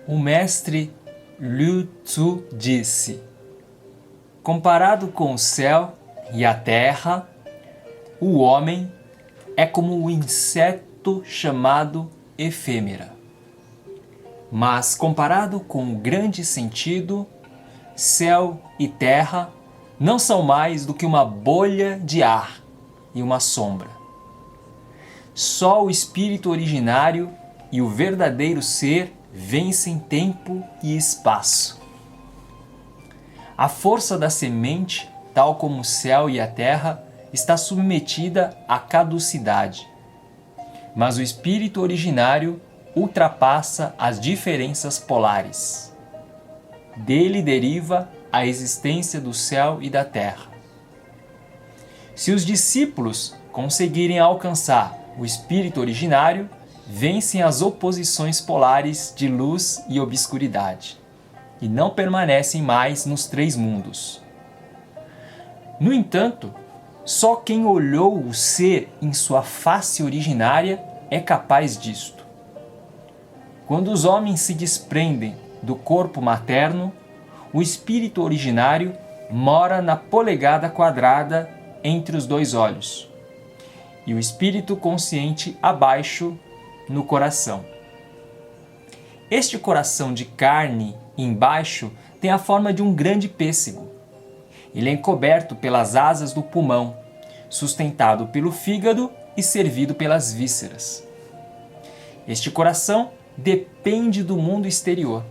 O mestre Liu Tzu disse: comparado com o céu e a terra, o homem é como o inseto chamado efêmera. Mas comparado com o grande sentido, céu e terra não são mais do que uma bolha de ar e uma sombra. Só o espírito originário e o verdadeiro ser vencem tempo e espaço. A força da semente, tal como o céu e a terra, está submetida à caducidade. Mas o espírito originário ultrapassa as diferenças polares. Dele deriva a existência do céu e da terra. Se os discípulos conseguirem alcançar o espírito originário, vencem as oposições polares de luz e obscuridade, e não permanecem mais nos três mundos. No entanto, só quem olhou o ser em sua face originária é capaz disto. Quando os homens se desprendem do corpo materno, o espírito originário mora na polegada quadrada entre os dois olhos, e o espírito consciente abaixo no coração. Este coração de carne embaixo tem a forma de um grande pêssego. Ele é encoberto pelas asas do pulmão, sustentado pelo fígado e servido pelas vísceras. Este coração depende do mundo exterior.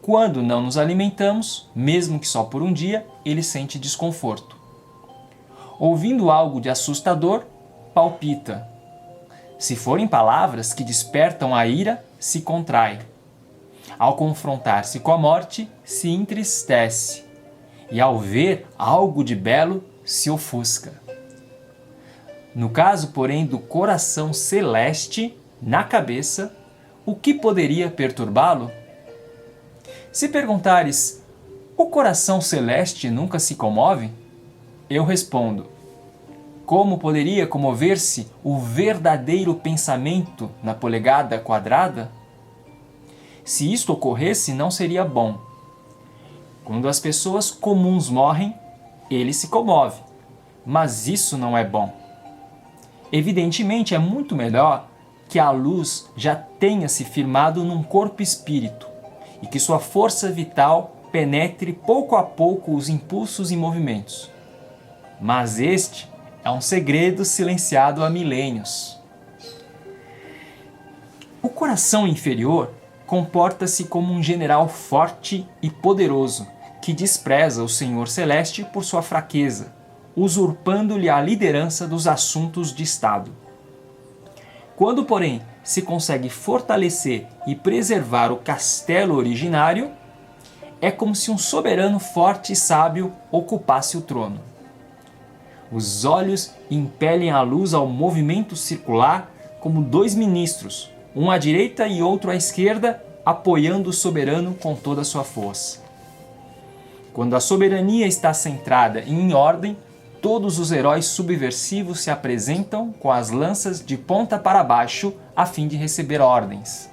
Quando não nos alimentamos, mesmo que só por um dia, ele sente desconforto. Ouvindo algo de assustador, palpita. Se forem palavras que despertam a ira, se contrai. Ao confrontar-se com a morte, se entristece. E ao ver algo de belo, se ofusca. No caso, porém, do coração celeste, na cabeça, o que poderia perturbá-lo? Se perguntares, o coração celeste nunca se comove? Eu respondo, como poderia comover-se o verdadeiro pensamento na polegada quadrada? Se isto ocorresse, não seria bom. Quando as pessoas comuns morrem, ele se comove, mas isso não é bom. Evidentemente, é muito melhor que a luz já tenha se firmado num corpo-espírito e que sua força vital penetre pouco a pouco os impulsos e movimentos. Mas este é um segredo silenciado há milênios. O coração inferior comporta-se como um general forte e poderoso que despreza o Senhor Celeste por sua fraqueza, usurpando-lhe a liderança dos assuntos de Estado. Quando, porém, se consegue fortalecer e preservar o castelo originário, é como se um soberano forte e sábio ocupasse o trono. Os olhos impelem a luz ao movimento circular como dois ministros, um à direita e outro à esquerda, apoiando o soberano com toda a sua força. Quando a soberania está centrada e em ordem, todos os heróis subversivos se apresentam com as lanças de ponta para baixo a fim de receber ordens.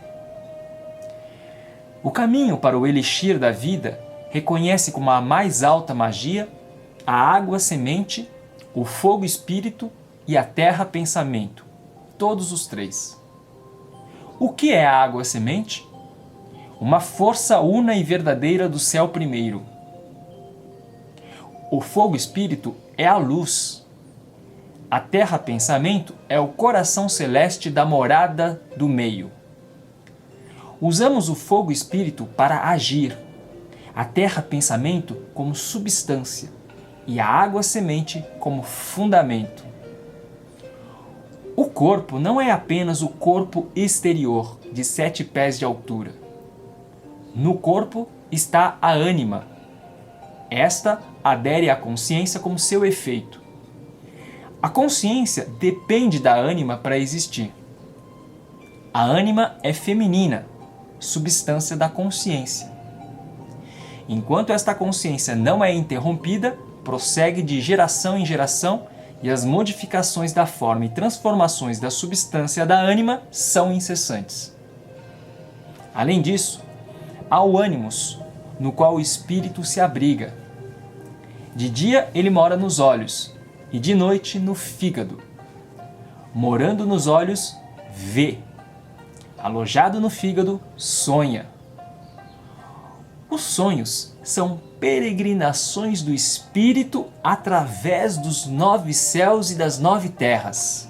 O caminho para o elixir da vida reconhece como a mais alta magia a água semente, o fogo espírito e a terra pensamento, todos os três. O que é a água semente? Uma força una e verdadeira do céu primeiro. O fogo espírito é a luz. A terra pensamento é o coração celeste da morada do meio. Usamos o fogo espírito para agir, a terra pensamento como substância e a água semente como fundamento. O corpo não é apenas o corpo exterior de 7 pés de altura. No corpo está a ânima. Esta adere à consciência como seu efeito. A consciência depende da ânima para existir. A ânima é feminina, substância da consciência. Enquanto esta consciência não é interrompida, prossegue de geração em geração e as modificações da forma e transformações da substância da ânima são incessantes. Além disso, há o ânimos, no qual o espírito se abriga. De dia ele mora nos olhos, e de noite no fígado. Morando nos olhos, vê. Alojado no fígado, sonha. Os sonhos são peregrinações do espírito através dos 9 céus e das 9 terras.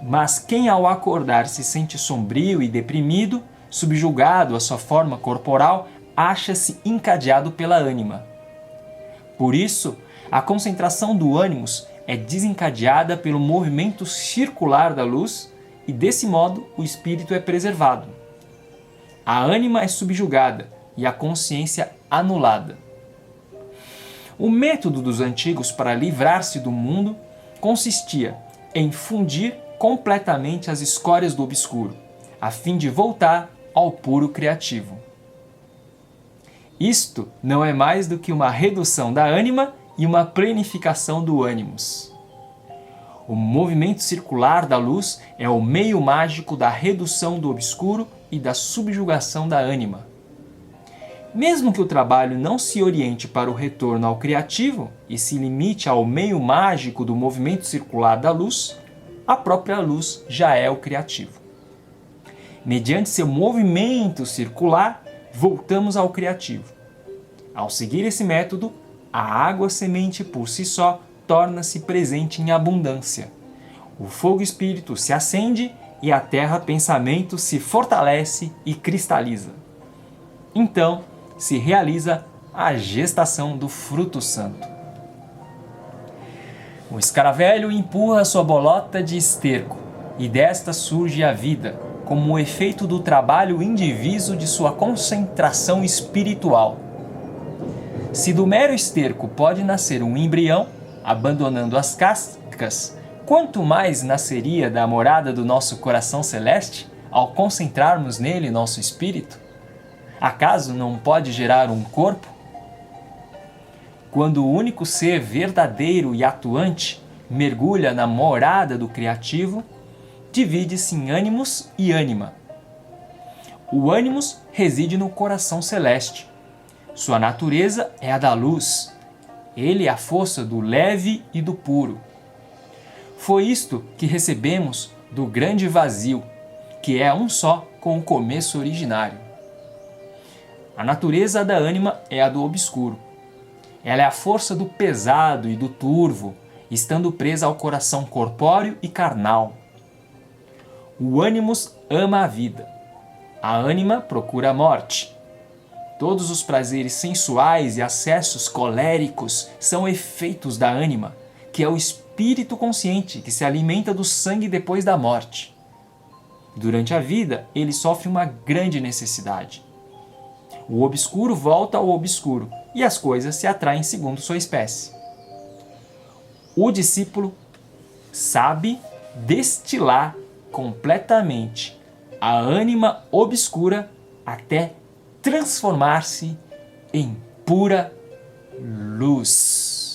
Mas quem ao acordar se sente sombrio e deprimido, subjugado à sua forma corporal, acha-se encadeado pela ânima. Por isso, a concentração do ânimos é desencadeada pelo movimento circular da luz e, desse modo, o espírito é preservado. A ânima é subjugada e a consciência anulada. O método dos antigos para livrar-se do mundo consistia em fundir completamente as escórias do obscuro, a fim de voltar ao puro criativo. Isto não é mais do que uma redução da ânima e uma plenificação do ânimos. O movimento circular da luz é o meio mágico da redução do obscuro e da subjugação da ânima. Mesmo que o trabalho não se oriente para o retorno ao criativo e se limite ao meio mágico do movimento circular da luz, a própria luz já é o criativo. Mediante seu movimento circular, voltamos ao criativo. Ao seguir esse método, a água semente por si só torna-se presente em abundância. O fogo espírito se acende e a terra pensamento se fortalece e cristaliza. Então, se realiza a gestação do fruto santo. O escaravelho empurra sua bolota de esterco, e desta surge a vida, como o efeito do trabalho indiviso de sua concentração espiritual. Se do mero esterco pode nascer um embrião, abandonando as cascas, quanto mais nasceria da morada do nosso coração celeste, ao concentrarmos nele nosso espírito? Acaso não pode gerar um corpo? Quando o único ser verdadeiro e atuante mergulha na morada do criativo, divide-se em ânimos e ânima. O ânimos reside no coração celeste. Sua natureza é a da luz. Ele é a força do leve e do puro. Foi isto que recebemos do grande vazio, que é um só com o começo originário. A natureza da ânima é a do obscuro. Ela é a força do pesado e do turvo, estando presa ao coração corpóreo e carnal. O ânimos ama a vida. A ânima procura a morte. Todos os prazeres sensuais e acessos coléricos são efeitos da ânima, que é o espírito consciente que se alimenta do sangue depois da morte. Durante a vida, ele sofre uma grande necessidade. O obscuro volta ao obscuro e as coisas se atraem segundo sua espécie. O discípulo sabe destilar completamente a ânima obscura até transformar-se em pura luz.